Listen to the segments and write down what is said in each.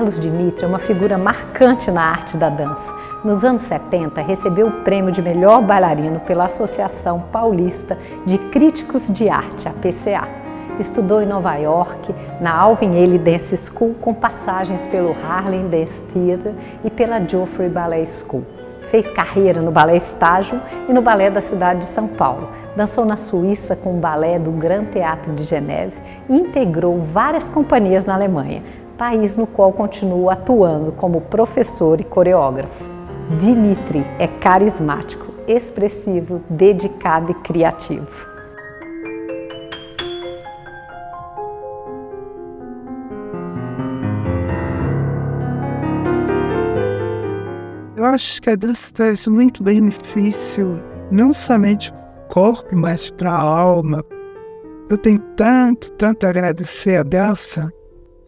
Carlos Dmitri é uma figura marcante na arte da dança. Nos anos 70, recebeu o prêmio de melhor bailarino pela Associação Paulista de Críticos de Arte, a PCA. Estudou em Nova York, na Alvin Ailey Dance School, com passagens pelo Harlem Dance Theatre e pela Joffrey Ballet School. Fez carreira no Ballet Estágio e no Ballet da cidade de São Paulo. Dançou na Suíça com o Ballet do Grand Théâtre de Geneve e integrou várias companhias na Alemanha, país no qual continua atuando como professor e coreógrafo. Dmitri é carismático, expressivo, dedicado e criativo. Eu acho que a dança traz muito benefício, não somente para o corpo, mas para a alma. Eu tenho tanto a agradecer a dança,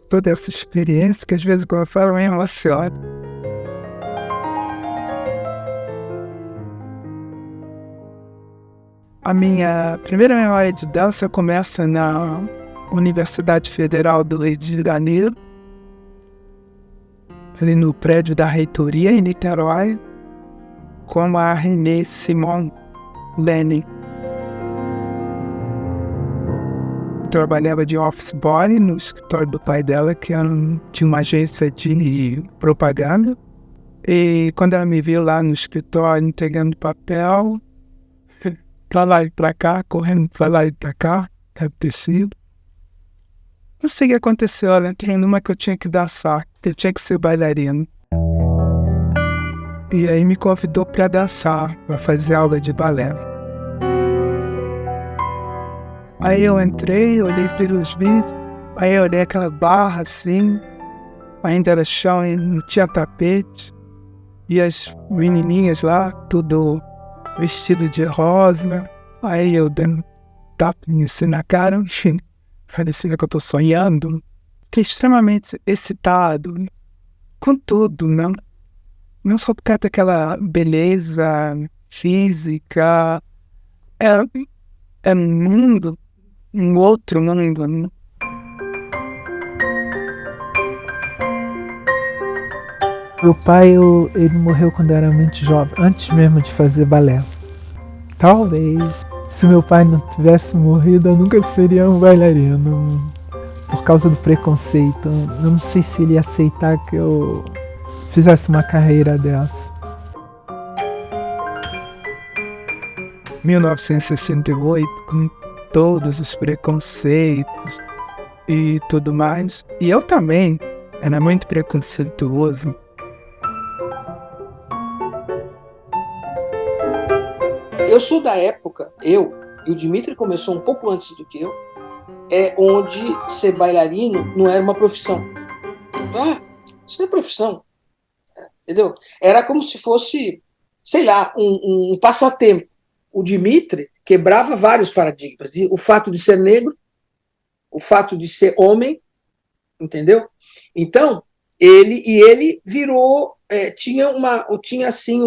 toda essa experiência, que às vezes quando eu falo, eu me emociono. A minha primeira memória de dança começa na Universidade Federal do Rio de Janeiro, ali no prédio da reitoria em Niterói, com a Renée Simon Lenin. Trabalhava de office boy no escritório do pai dela, que tinha uma agência de propaganda. E quando ela me viu lá no escritório entregando papel, pra lá e pra cá, correndo pra lá e pra cá, deve ter sido. Não sei o que aconteceu, ela entrei numa que eu tinha que dançar, que eu tinha que ser bailarino. E aí me convidou para dançar, para fazer aula de balé. Aí eu entrei, olhei pelos vídeos, aí eu olhei aquela barra assim, ainda era chão e não tinha tapete. E as menininhas lá, tudo vestido de rosa. Aí eu dando tapinha assim na cara, enfim. Parecendo que eu tô sonhando. Fiquei extremamente excitado com tudo, não? Não só por causa daquela beleza física. É um mundo, um outro mundo, né? Meu pai, ele morreu quando eu era muito jovem, antes mesmo de fazer balé. Talvez, se meu pai não tivesse morrido, eu nunca seria um bailarino. Por causa do preconceito. Eu não sei se ele ia aceitar que eu fizesse uma carreira dessa. 1968, com todos os preconceitos e tudo mais. E eu também era muito preconceituoso. Eu sou da época, e o Dmitri começou um pouco antes do que eu, onde ser bailarino não era uma profissão. Isso não é profissão, entendeu? Era como se fosse, sei lá, um passatempo. O Dmitri quebrava vários paradigmas. O fato de ser negro, o fato de ser homem, entendeu? Então, ele virou, tinha assim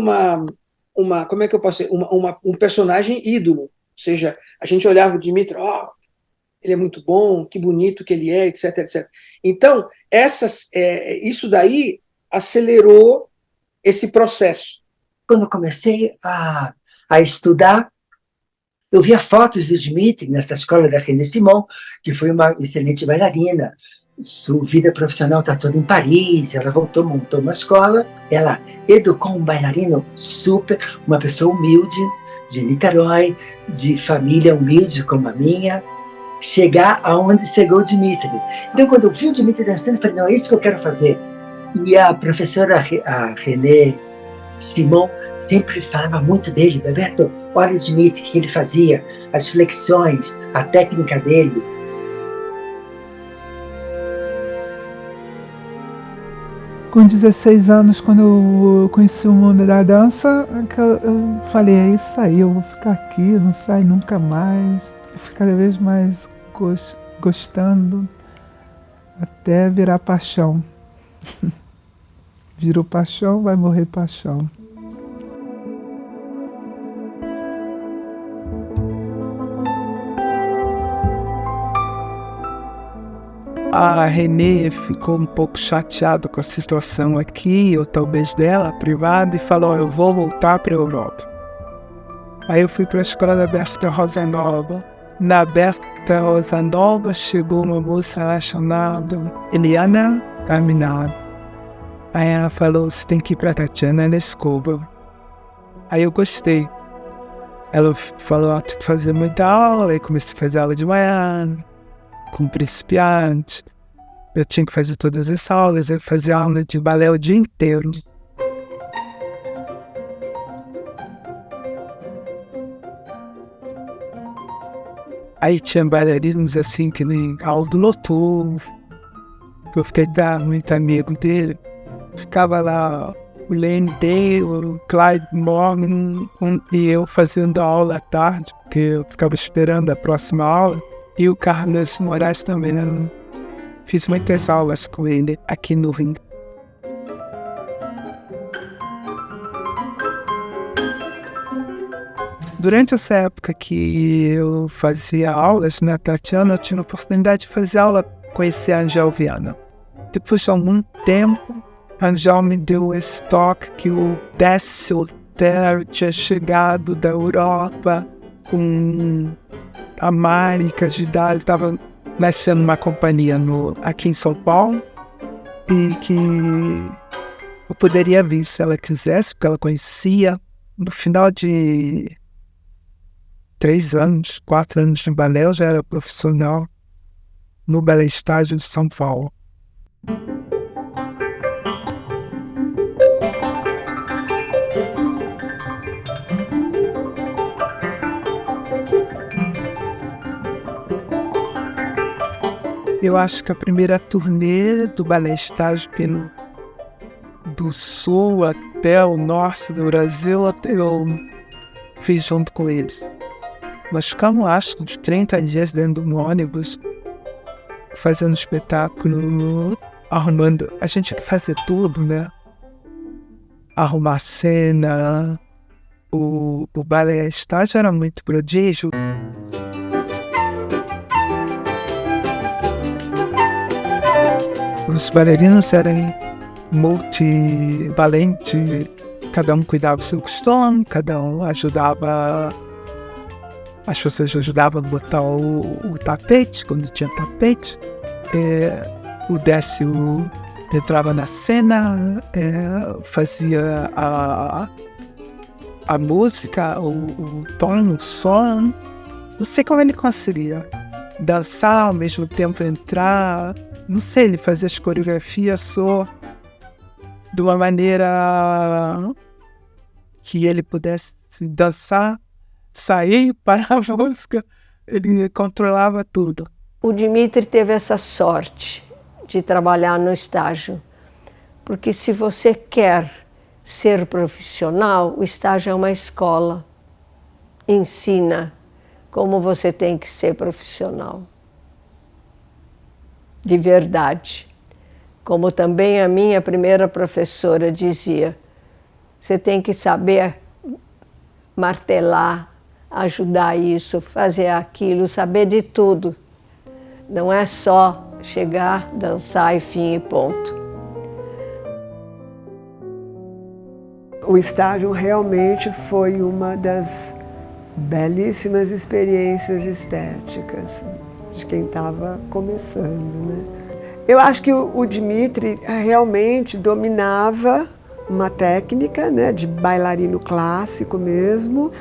como é que eu posso dizer? Um personagem ídolo. Ou seja, a gente olhava o Dmitri, ele é muito bom, que bonito que ele é, etc, etc. Então, isso daí acelerou esse processo. Quando eu comecei a estudar, eu via fotos do Dmitri nessa escola da Renée Simon, que foi uma excelente bailarina. Sua vida profissional está toda em Paris, ela voltou, montou uma escola, ela educou um bailarino super, uma pessoa humilde, de Niterói, de família humilde como a minha, chegar aonde chegou o Dmitri. Então, quando eu vi o Dmitri dançando, eu falei, não, é isso que eu quero fazer. E a professora, a Renée Simon, sempre falava muito dele. Bebeto, olha o Dmitri, o que ele fazia, as flexões, a técnica dele. Com 16 anos, quando eu conheci o mundo da dança, eu falei, é isso aí, eu vou ficar aqui, não saio nunca mais. Eu fui cada vez mais gostando, até virar paixão. Virou paixão, vai morrer paixão. A Renê ficou um pouco chateada com a situação aqui, ou talvez dela, privada, e falou, eu vou voltar para a Europa. Aí eu fui para a escola da Berta Rosa Nova. Na Berta Rosa Nova chegou uma moça lá chamada Eliana Caminado. Aí ela falou, você tem que ir para Tatiana Lescova. Aí eu gostei. Ela falou, tem que fazer muita aula, aí comecei a fazer aula de manhã, com principiante. Eu tinha que fazer todas as aulas, eu fazia aula de balé o dia inteiro. Aí tinha bailarinos assim, que nem Aldo Noturno, que eu fiquei muito amigo dele. Ficava lá o Lane Day, o Clyde Morgan e eu fazendo aula à tarde, porque eu ficava esperando a próxima aula. E o Carlos Moraes também, né? Fiz muitas aulas com ele aqui no Rio. Durante essa época que eu fazia aulas na Tatiana, eu tinha a oportunidade de fazer aula, conhecer a Angel Viana. Depois de algum tempo, a Angel me deu esse toque que o Décio Otero tinha chegado da Europa com a Mari Cagidal, estava nascendo uma companhia aqui em São Paulo e que eu poderia vir se ela quisesse, porque ela conhecia. No final de 4 anos de balé, eu já era profissional no Balé Estágio de São Paulo. Eu acho que a primeira turnê do Balé Estágio do sul até o norte do Brasil, eu fiz junto com eles. Nós ficamos, acho, uns 30 dias dentro de um ônibus, fazendo espetáculo, arrumando. A gente tinha que fazer tudo, né? Arrumar cena. O Balé Estágio era muito prodígio. Os bailarinos eram multivalentes, cada um cuidava do seu costume, cada um ajudava. As pessoas ajudavam a botar o tapete, quando tinha tapete. O Décio entrava na cena, fazia a música, o tom, o som. Não sei como ele conseguia dançar, ao mesmo tempo entrar. Não sei, ele fazia as coreografias só de uma maneira que ele pudesse dançar, sair, parar a música, ele controlava tudo. O Dmitri teve essa sorte de trabalhar no estágio, porque se você quer ser profissional, o estágio é uma escola, ensina como você tem que ser profissional, de verdade. Como também a minha primeira professora dizia, você tem que saber martelar, ajudar isso, fazer aquilo, saber de tudo. Não é só chegar, dançar e fim e ponto. O estágio realmente foi uma das belíssimas experiências estéticas de quem estava começando, né? Eu acho que o Dmitri realmente dominava uma técnica, né, de bailarino clássico mesmo.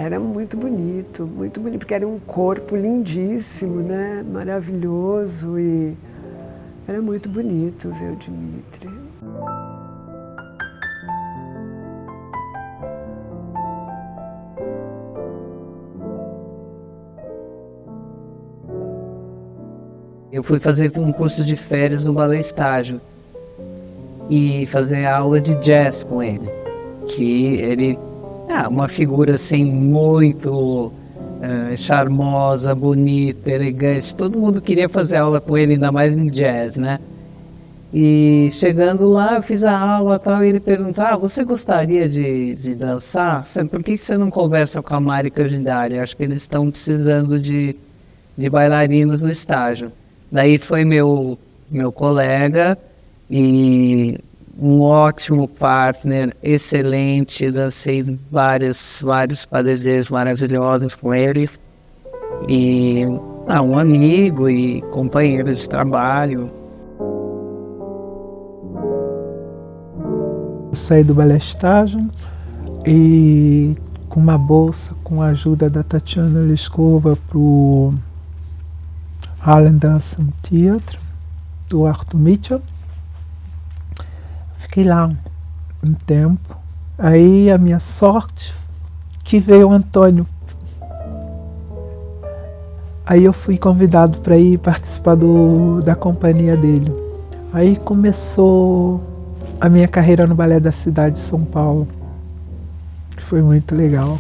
Era muito bonito, porque era um corpo lindíssimo, né, maravilhoso, e era muito bonito ver o Dmitri. Eu fui fazer um curso de férias no Balé Estágio e fazer aula de jazz com ele, que ele é uma figura assim muito charmosa, bonita, elegante. Todo mundo queria fazer aula com ele, ainda mais em jazz, né? E chegando lá, eu fiz a aula e tal, e ele perguntou, você gostaria de dançar? Por que você não conversa com a Mari Cagidal? Acho que eles estão precisando de bailarinos no estágio. Daí foi meu colega e um ótimo partner, excelente, dancei vários padedeiros maravilhosos com ele. E um amigo e companheiro de trabalho. Eu saí do balé estágio e com uma bolsa, com a ajuda da Tatiana Lescova, para o Harlem Dance Theatre, do Arthur Mitchell. Fiquei lá um tempo. Aí a minha sorte que veio o Antônio. Aí eu fui convidado para ir participar da companhia dele. Aí começou a minha carreira no Balé da Cidade de São Paulo. Foi muito legal.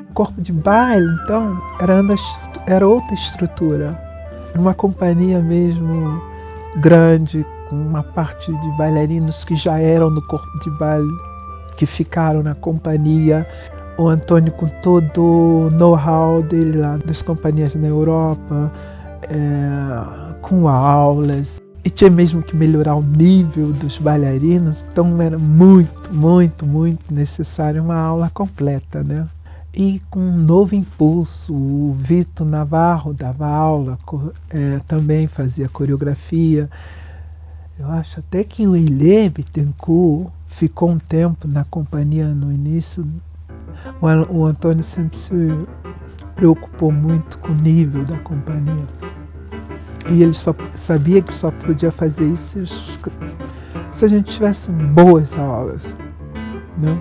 O corpo de baile, então, era outra estrutura. Era uma companhia mesmo grande, com uma parte de bailarinos que já eram no corpo de baile, que ficaram na companhia. O Antônio, com todo o know-how dele lá das companhias na Europa, com aulas. E tinha mesmo que melhorar o nível dos bailarinos, então era muito, muito, muito necessário uma aula completa, né? E com um novo impulso, o Vitor Navarro dava aula, também fazia coreografia. Eu acho até que o Elie Bittencourt ficou um tempo na companhia no início. O Antônio sempre se preocupou muito com o nível da companhia. E ele só sabia que só podia fazer isso se a gente tivesse boas aulas, né?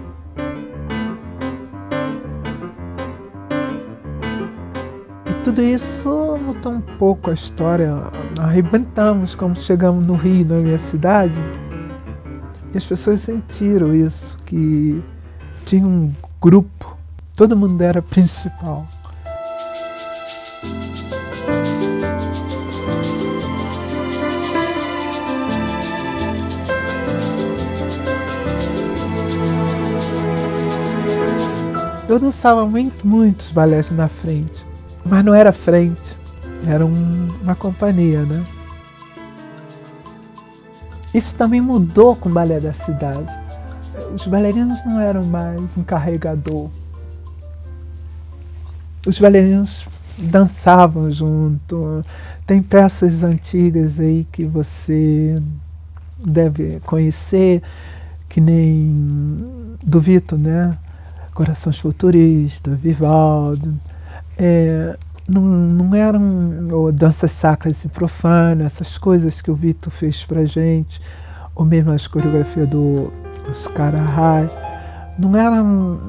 E tudo isso mudou um pouco a história. Arrebentamos como chegamos no Rio, na minha cidade. E as pessoas sentiram isso, que tinha um grupo, todo mundo era principal. Eu dançava muitos balés na frente, mas não era frente, era uma companhia, né? Isso também mudou com o Balé da Cidade. Os bailarinos não eram mais um carregador. Os bailarinos dançavam junto. Tem peças antigas aí que você deve conhecer, que nem do Vitor, né? Corações Futuristas, Vivaldi, não eram danças sacras e profanas, essas coisas que o Vitor fez pra gente, ou mesmo as coreografias do Oscar Arras, não eram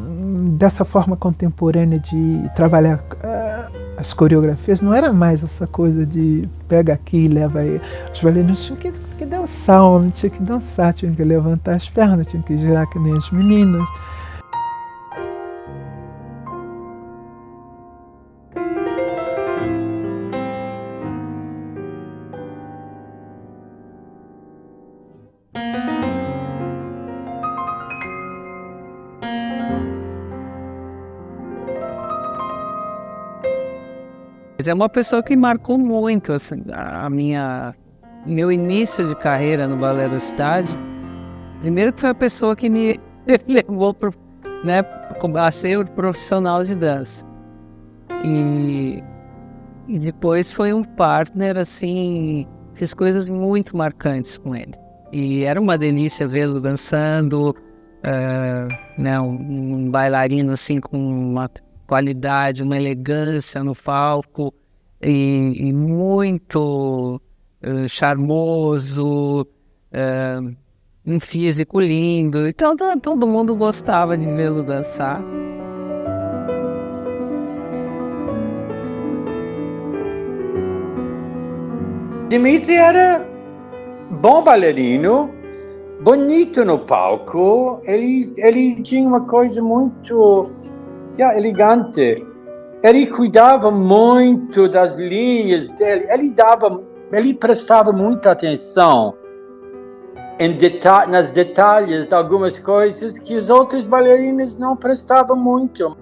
dessa forma contemporânea de trabalhar as coreografias, não era mais essa coisa de pega aqui e leva aí. Os bailarinos tinham que dançar, o homem tinha que dançar, tinham que levantar as pernas, tinham que girar que nem as meninas. Mas é uma pessoa que marcou muito assim, meu início de carreira no Balé da Cidade. Primeiro que foi a pessoa que me levou a ser profissional de dança. E depois foi um partner, assim, fiz coisas muito marcantes com ele. E era uma delícia vê-lo dançando, um bailarino assim com uma qualidade, uma elegância no palco e muito charmoso, um físico lindo. Então todo mundo gostava de vê-lo dançar. Dimitri era bom bailarino, bonito no palco. Ele tinha uma coisa muito elegante. Ele cuidava muito das linhas dele. Ele prestava muita atenção nas detalhes de algumas coisas que os outros bailarinos não prestavam muito.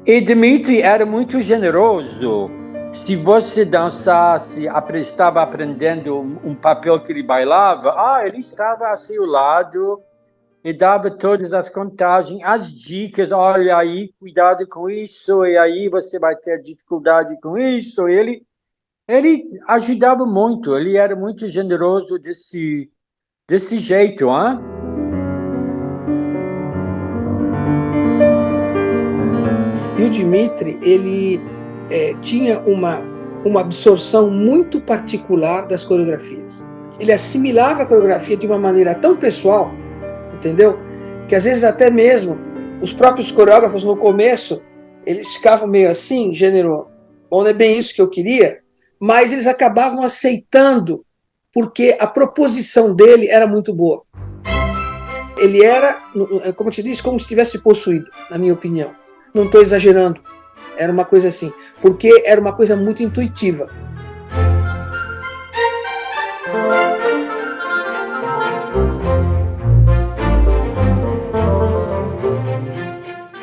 E Dmitri era muito generoso. Se você dançasse, estava aprendendo um papel que ele bailava, ele estava a seu lado e dava todas as contagens, as dicas. Olha aí, cuidado com isso, e aí você vai ter dificuldade com isso. Ele ajudava muito, ele era muito generoso desse jeito, hein? E o Dmitri, ele tinha uma absorção muito particular das coreografias. Ele assimilava a coreografia de uma maneira tão pessoal, entendeu? Que às vezes até mesmo os próprios coreógrafos no começo, eles ficavam meio assim, gênero, bom, não é bem isso que eu queria, mas eles acabavam aceitando, porque a proposição dele era muito boa. Ele era, como eu te disse, como se estivesse possuído, na minha opinião. Não estou exagerando, era uma coisa assim, porque era uma coisa muito intuitiva.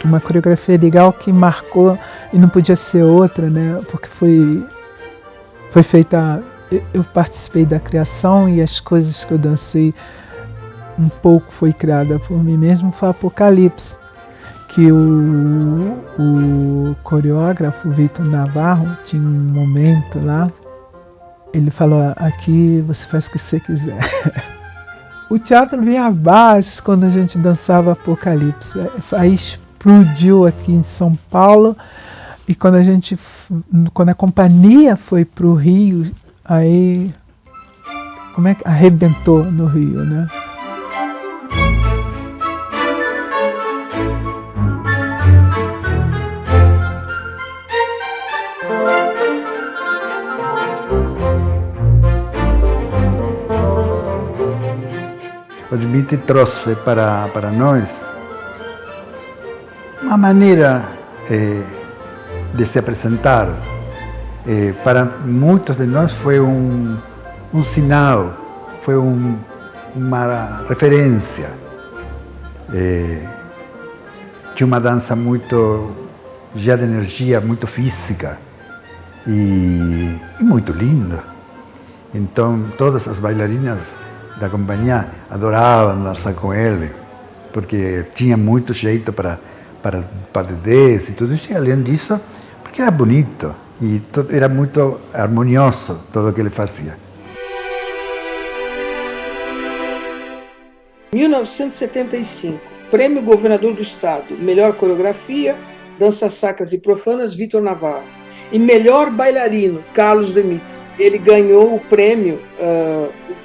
Uma coreografia legal que marcou, e não podia ser outra, né? Porque foi feita, eu participei da criação e as coisas que eu dancei um pouco foi criada por mim mesmo, foi Apocalipse, que o coreógrafo Vitor Navarro tinha um momento lá, ele falou, aqui você faz o que você quiser. O teatro vinha abaixo quando a gente dançava Apocalipse, aí explodiu aqui em São Paulo, e quando a companhia foi para o Rio, aí arrebentou no Rio, né? O Dmitri trouxe para nós uma maneira de se apresentar. Para muitos de nós foi um sinal, foi uma referência. Tinha uma dança muito, já de energia, muito física e muito linda. Então todas as bailarinas da companhia adoravam dançar com ele, porque tinha muito jeito para padedez e tudo isso, e além disso, porque era bonito e era muito harmonioso tudo o que ele fazia. Em 1975, Prêmio Governador do Estado, Melhor Coreografia, Danças Sacras e Profanas, Vitor Navarro. E Melhor Bailarino, Carlos Dmitri. Ele ganhou o prêmio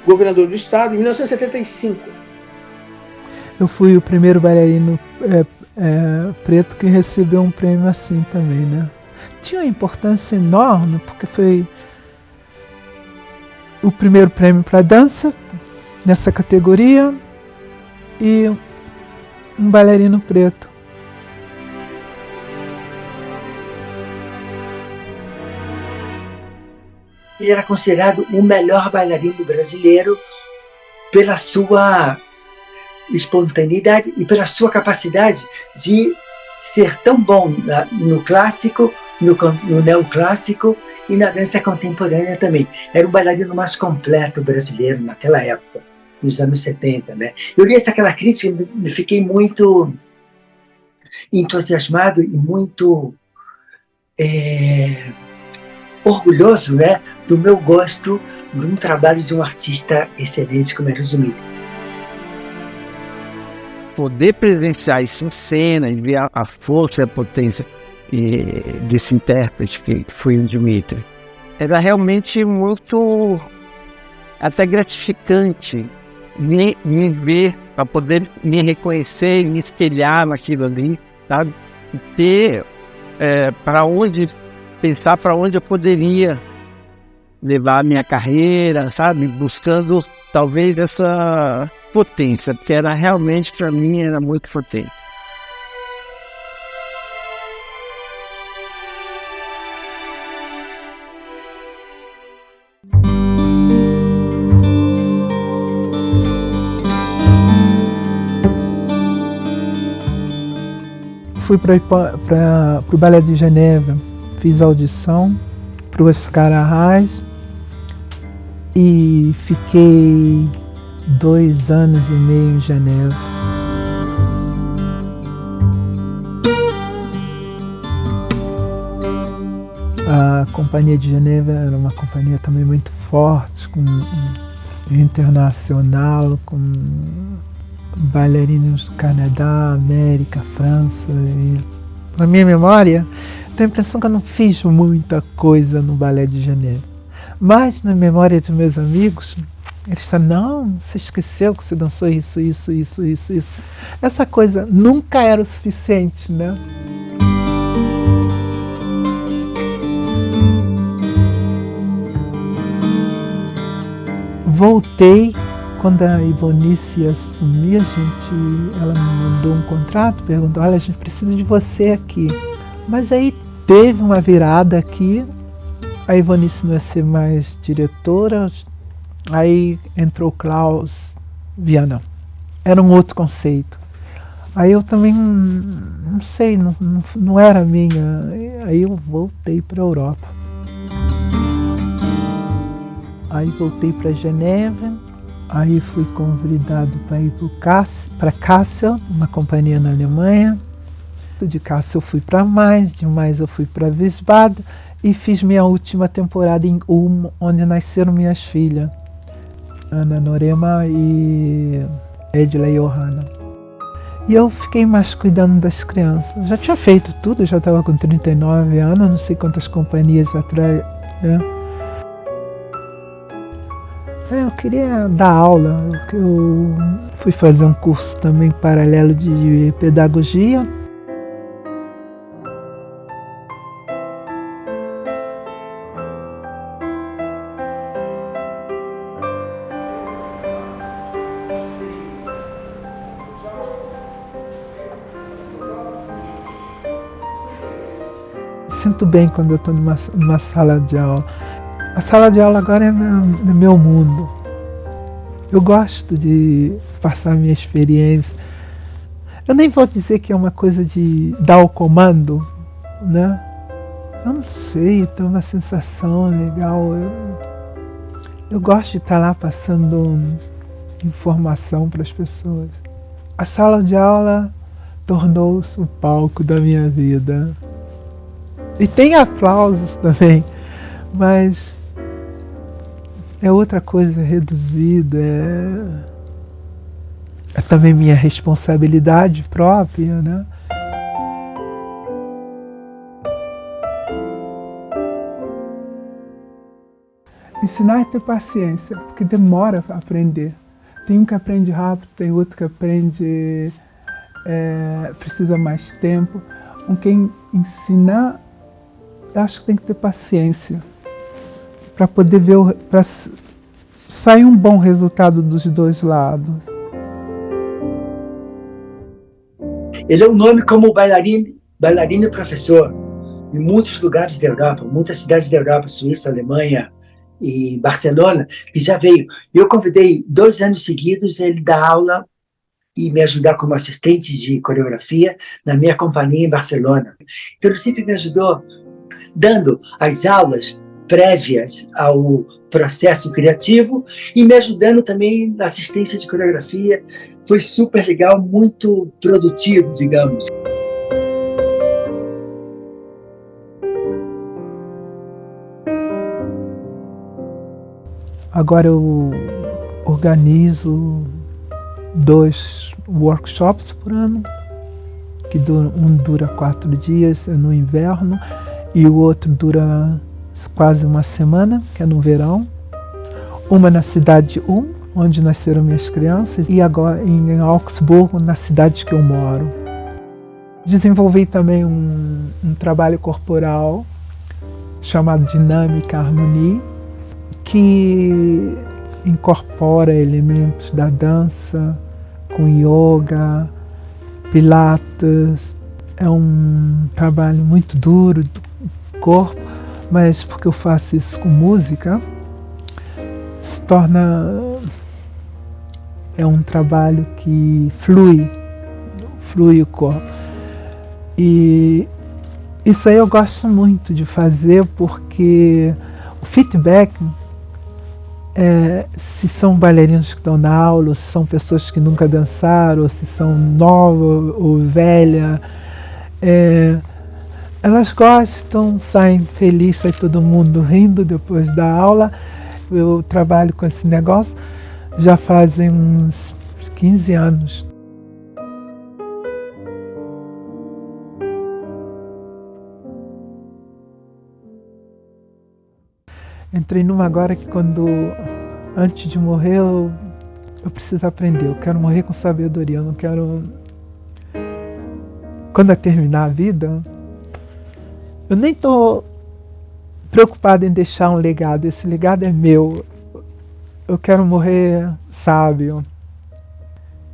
Governador do Estado em 1975. Eu fui o primeiro bailarino preto que recebeu um prêmio assim também, né? Tinha uma importância enorme, porque foi o primeiro prêmio para dança nessa categoria e um bailarino preto. Ele era considerado o melhor bailarino brasileiro pela sua espontaneidade e pela sua capacidade de ser tão bom no clássico, no neoclássico e na dança contemporânea também. Era o bailarino mais completo brasileiro naquela época, nos anos 70, né? Eu li aquela crítica e me fiquei muito entusiasmado e muito orgulhoso, né, do meu gosto de um trabalho de um artista excelente como era o Dmitri. Poder presenciar isso em cena e ver a força e a potência desse intérprete que foi o Dmitri, era realmente muito até gratificante me ver, para poder me reconhecer e me espelhar naquilo ali, sabe? E ter pensar para onde eu poderia levar a minha carreira, sabe? Buscando talvez essa potência, porque era realmente, para mim, era muito potente. fui para o Balé de Genebra, fiz audição para o Oscar Arraes e fiquei 2 anos e meio em Genebra. A Companhia de Genebra era uma companhia também muito forte, internacional, com bailarinos do Canadá, América, França. E, na minha memória, tenho a impressão que eu não fiz muita coisa no Balé de Genebra. Mas na memória dos meus amigos, eles disseram, não, você esqueceu que você dançou isso. Essa coisa nunca era o suficiente, né? Voltei quando a Ivonice ia assumir, ela me mandou um contrato, perguntou, olha, a gente precisa de você aqui. Mas aí teve uma virada aqui, a Ivonice não ia ser mais diretora, aí entrou Klaus Vianão. Era um outro conceito. Aí eu também, não sei, não era minha, aí eu voltei para a Europa. Aí voltei para Genebra, aí fui convidado para ir para Kassel, uma companhia na Alemanha. De Kassel eu fui para Mainz, de Mainz eu fui para Wiesbaden e fiz minha última temporada em Ulm, onde nasceram minhas filhas, Ana Norema e Edla Johanna. E eu fiquei mais cuidando das crianças. Eu já tinha feito tudo, eu já estava com 39 anos, não sei quantas companhias atrás, né? Eu queria dar aula, eu fui fazer um curso também paralelo de pedagogia. Sinto bem quando eu estou numa sala de aula. A sala de aula agora é meu mundo. Eu gosto de passar minha experiência. Eu nem vou dizer que é uma coisa de dar o comando, né? Eu não sei, tem uma sensação legal. Eu gosto de estar lá passando informação para as pessoas. A sala de aula tornou-se o palco da minha vida. E tem aplausos também, mas é outra coisa reduzida, é também minha responsabilidade própria, né? Ensinar é ter paciência, porque demora para aprender. Tem um que aprende rápido, tem outro que aprende, precisa mais tempo. Com quem ensinar, eu acho que tem que ter paciência para poder ver, para sair um bom resultado dos dois lados. Ele é um nome como bailarino e professor em muitos lugares da Europa, muitas cidades da Europa, Suíça, Alemanha e Barcelona, que já veio. Eu convidei 2 anos seguidos ele dar aula e me ajudar como assistente de coreografia na minha companhia em Barcelona. Então ele sempre me ajudou dando as aulas prévias ao processo criativo e me ajudando também na assistência de coreografia. Foi super legal, muito produtivo, digamos. Agora eu organizo 2 workshops por ano, que um dura 4 dias, é no inverno, e o outro dura quase uma semana, que é no verão. Uma na cidade de Ulm, onde nasceram minhas crianças, e agora em Augsburgo, na cidade que eu moro. Desenvolvi também um trabalho corporal chamado Dinâmica Harmonia, que incorpora elementos da dança com yoga, pilates. É um trabalho muito duro do corpo, mas porque eu faço isso com música, se torna um trabalho que flui o corpo. E isso aí eu gosto muito de fazer, porque o feedback, se são bailarinos que estão na aula, ou se são pessoas que nunca dançaram, ou se são novas ou velhas, elas gostam, saem felizes, sai todo mundo rindo depois da aula. Eu trabalho com esse negócio já fazem uns 15 anos. Entrei numa agora que antes de morrer, eu preciso aprender. Eu quero morrer com sabedoria. Eu não quero... Quando eu terminar a vida, eu nem estou preocupado em deixar um legado. Esse legado é meu. Eu quero morrer sábio.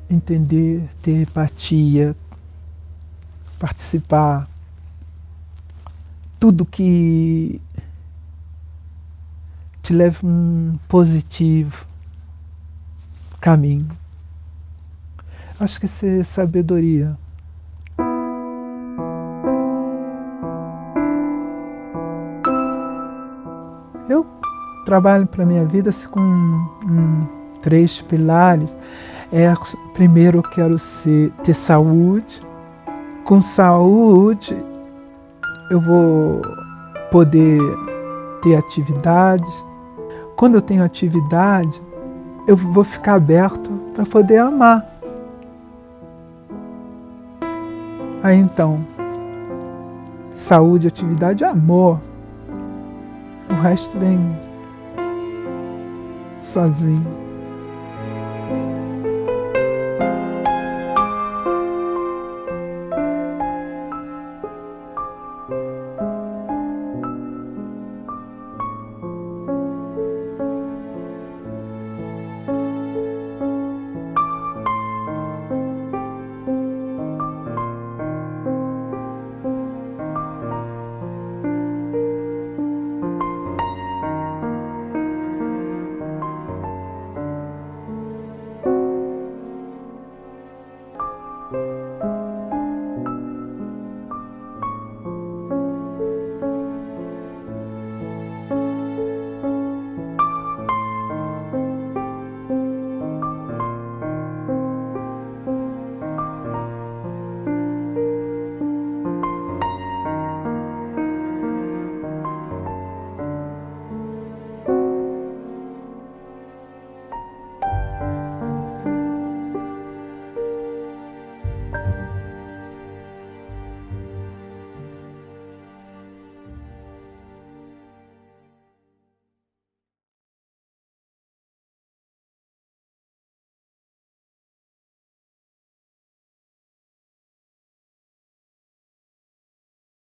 Entender, ter empatia, participar. Tudo que te leve um positivo caminho. Acho que isso é sabedoria. Eu trabalho para a minha vida assim, com 3 pilares. Primeiro eu quero ter saúde. Com saúde eu vou poder ter atividades. Quando eu tenho atividade, eu vou ficar aberto para poder amar. Aí então, saúde, atividade, amor. O resto vem sozinho.